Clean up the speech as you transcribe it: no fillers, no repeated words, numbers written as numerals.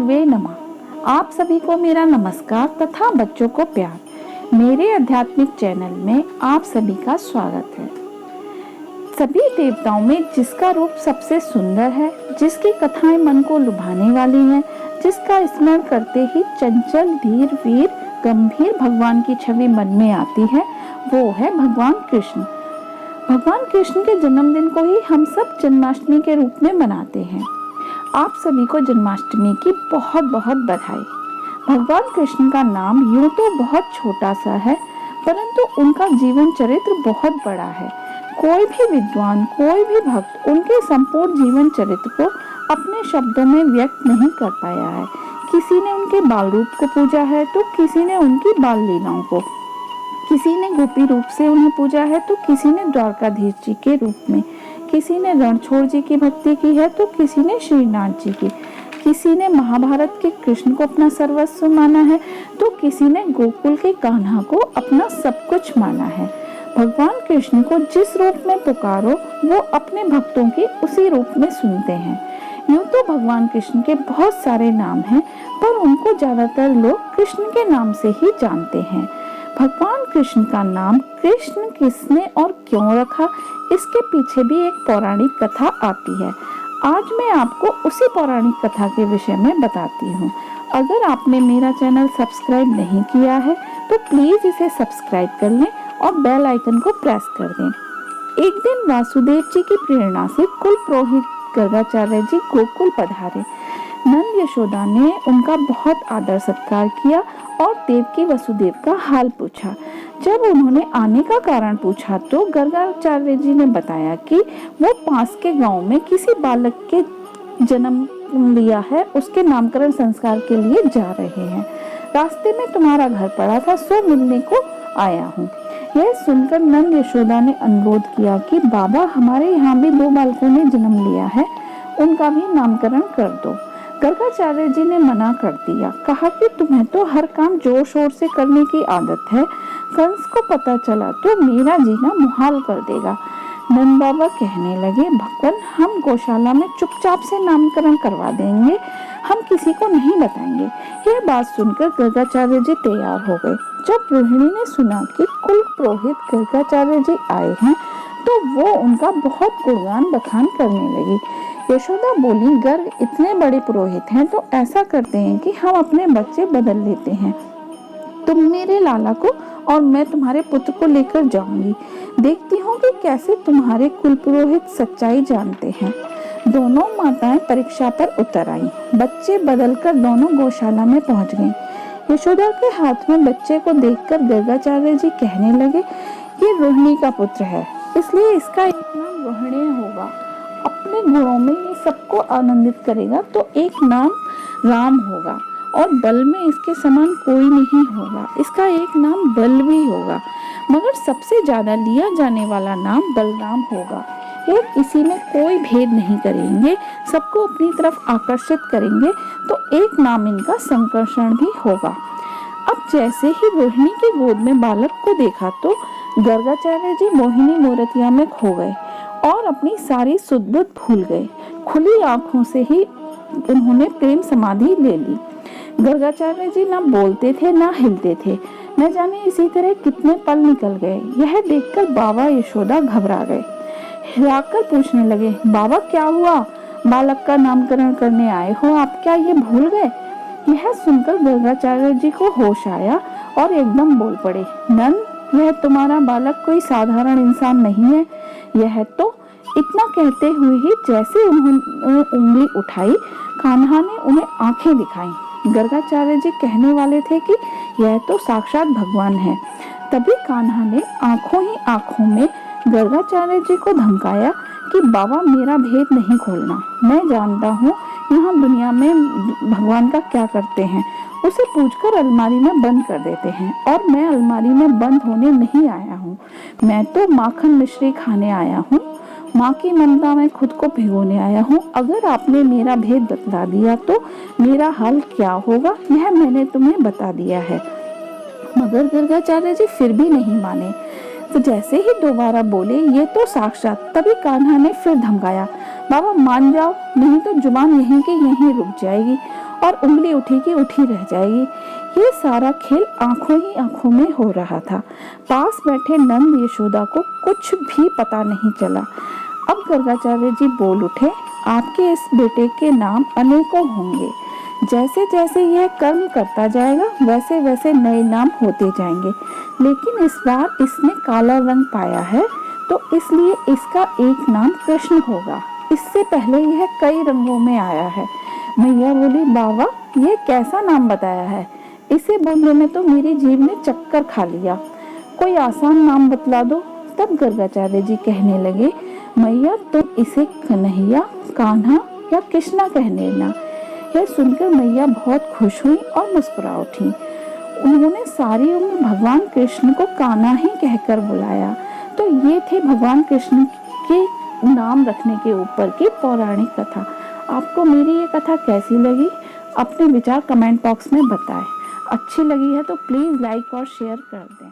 गुरुवे नमः। आप सभी को मेरा नमस्कार तथा बच्चों को प्यार। मेरे आध्यात्मिक चैनल में आप सभी का स्वागत है। सभी देवताओं में जिसका रूप सबसे सुंदर है, जिसकी कथाएं मन को लुभाने वाली हैं, जिसका स्मरण करते ही चंचल धीर वीर गंभीर भगवान की छवि मन में आती है, वो है भगवान कृष्ण। भगवान कृष्ण के जन्मदिन को ही हम सब जन्माष्टमी के रूप में मनाते हैं। आप सभी को जन्माष्टमी की बहुत बहुत बधाई। भगवान कृष्ण का नाम यूं तो बहुत छोटा सा है, परंतु उनका जीवन चरित्र बहुत बड़ा है। कोई भी विद्वान, कोई भी भक्त उनके संपूर्ण जीवन चरित्र को अपने शब्दों में व्यक्त नहीं कर पाया है। किसी ने उनके बाल रूप को पूजा है तो किसी ने उनकी बाल लीलाओं को, किसी ने गोपी रूप से उन्हें पूजा है तो किसी ने द्वारकाधीश जी के रूप में, किसी ने रणछोड़ जी की भक्ति की है तो किसी ने श्रीनाथ जी की, किसी ने महाभारत के कृष्ण को अपना सर्वस्व माना है तो किसी ने गोकुल के कान्हा को अपना सब कुछ माना है। भगवान कृष्ण को जिस रूप में पुकारो वो अपने भक्तों की उसी रूप में सुनते हैं। यूं तो भगवान कृष्ण के बहुत सारे नाम हैं, पर उनको ज्यादातर लोग कृष्ण के नाम से ही जानते हैं। भगवान कृष्ण का नाम कृष्ण किसने और क्यों रखा, इसके पीछे भी एक पौराणिक कथा आती है। आज मैं आपको उसी पौराणिक कथा के विषय में बताती हूँ। अगर आपने मेरा चैनल सब्सक्राइब नहीं किया है तो प्लीज इसे सब्सक्राइब कर लें और बेल आइकन को प्रेस कर दें। एक दिन वासुदेव जी की प्रेरणा से कुल पुरोहित गर्गाचार्य जी गोकुल पधारे। नंद यशोदा ने उनका बहुत आदर सत्कार किया और देवकी वसुदेव का हाल पूछा। जब उन्होंने आने का कारण पूछा तो गर्गाचार्य जी ने बताया कि वो पास के गांव में किसी बालक के जन्म लिया है, उसके नामकरण संस्कार के लिए जा रहे हैं। रास्ते में तुम्हारा घर पड़ा था, सो मिलने को आया हूँ। यह सुनकर नंद यशोदा ने अनुरोध किया कि बाबा, हमारे यहाँ भी 2 बालकों ने जन्म लिया है, उनका भी नामकरण कर दो। गर्गाचार्य जी ने मना कर दिया, कहा कि तुम्हें तो हर काम जोर शोर से करने की आदत है, कंस को पता चला तो मेरा जीना मुहाल कर देगा। नंद बाबा कहने लगे, भगवान, हम गौशाला में चुपचाप से नामकरण करवा देंगे, हम किसी को नहीं बताएंगे। यह बात सुनकर गर्गाचार्य जी तैयार हो गए। जब रोहिणी ने सुना कि कुल पुरोहित गर्गाचार्य जी आए हैं तो वो उनका बहुत गुणगान बखान करने लगी। यशोदा बोली, गर्ग इतने बड़े पुरोहित हैं तो ऐसा करते हैं कि हम अपने बच्चे बदल लेते हैं। तुम मेरे लाला को और मैं तुम्हारे पुत्र को लेकर जाऊंगी। देखती हूँ कि कैसे तुम्हारे कुल पुरोहित सच्चाई जानते हैं। दोनों माताएं परीक्षा पर उतर आई। बच्चे बदलकर दोनों गौशाला में पहुंच गईं। यशोदा के हाथ में बच्चे को देखकर गर्गाचार्य जी कहने लगे, ये रोहिणी का पुत्र है, इसलिए इसका एक नाम रोहिणी होगा। अपने गुणों में ये सबको आनंदित करेगा तो एक नाम राम होगा, और बल में इसके समान कोई नहीं होगा, इसका एक नाम बल भी होगा। मगर सबसे ज्यादा लिया जाने वाला नाम बलराम होगा। ये किसी में कोई भेद नहीं करेंगे, सबको अपनी तरफ आकर्षित करेंगे, तो एक नाम इनका संकर्षण भी होगा। अब जैसे ही रोहिणी के गोद में बालक को देखा तो गर्गाचार्य जी मोहिनी मूर्तिया में खो गए और अपनी सारी सुध-बुध भूल गए। खुली आंखों से ही उन्होंने प्रेम समाधि ले ली। गर्गाचार्य जी ना बोलते थे ना हिलते थे, न जाने इसी तरह कितने पल निकल गए। यह देखकर बाबा यशोदा घबरा गए। हिलाकर पूछने लगे, बाबा क्या हुआ? बालक का नामकरण करने आए हो आप, क्या ये भूल गए? यह सुनकर गर्गाचार्य जी को होश आया और एकदम बोल पड़े, नंद, यह तुम्हारा बालक कोई साधारण इंसान नहीं है। यह तो, इतना कहते हुए ही जैसे उन्होंने उंगली उठाई, कान्हा ने उन्हें आंखें दिखाई। गर्गाचार्य जी कहने वाले थे कि यह तो साक्षात भगवान है। तभी कान्हा ने आंखों ही आंखों में गर्गाचार्य जी को धमकाया कि बाबा, मेरा भेद नहीं खोलना, मैं जानता हूँ यहाँ दुनिया में भगवान का क्या करते हैं। उसे पूछकर अलमारी में बंद कर देते हैं, और मैं अलमारी में बंद होने नहीं आया हूँ, मैं तो माखन मिश्री खाने आया हूँ, माँ की ममता में खुद को भिगोने आया हूँ। अगर आपने मेरा भेद बतला दिया तो मेरा हाल क्या होगा, यह मैंने तुम्हें बता दिया है। मगर गर्गाचार्य जी फिर भी नहीं माने। तो जैसे ही दोबारा बोले, ये तो साक्षात, तभी कान्हा ने फिर धमकाया, बाबा मान जाओ, नहीं तो जुबान यहीं की यहीं रुक जाएगी। और उंगली उठी की उठी रह जाएगी। ये सारा खेल आंखों ही आंखों में हो रहा था। पास बैठे नंद यशोदा को कुछ भी पता नहीं चला। अब गर्गाचार्य जी बोल उठे, आपके इस बेटे के नाम अनेकों होंगे। जैसे जैसे यह कर्म करता जाएगा वैसे वैसे नए नाम होते जाएंगे, लेकिन इस बार इसने काला रंग पाया है तो इसलिए इसका एक नाम कृष्ण होगा। इससे पहले यह कई रंगों में आया है। मैया बोली, बाबा ये कैसा नाम बताया है? इसे बोलने में तो मेरी जीभ ने चक्कर खा लिया। कोई आसान नाम बतला दो। तब गर्गाचार्य जी कहने लगे, मैया तुम इसे कन्हैया, कान्हा या कृष्णा कह लेना। यह सुनकर मैया बहुत खुश हुई और मुस्कुरा उठी। उन्होंने सारी उम्र भगवान कृष्ण को कान्हा ही कहकर बुलाया। तो ये थे भगवान कृष्ण के नाम रखने के ऊपर की पौराणिक कथा। आपको मेरी ये कथा कैसी लगी? अपने विचार कमेंट बॉक्स में बताएं। अच्छी लगी है तो प्लीज़ लाइक और शेयर कर दें।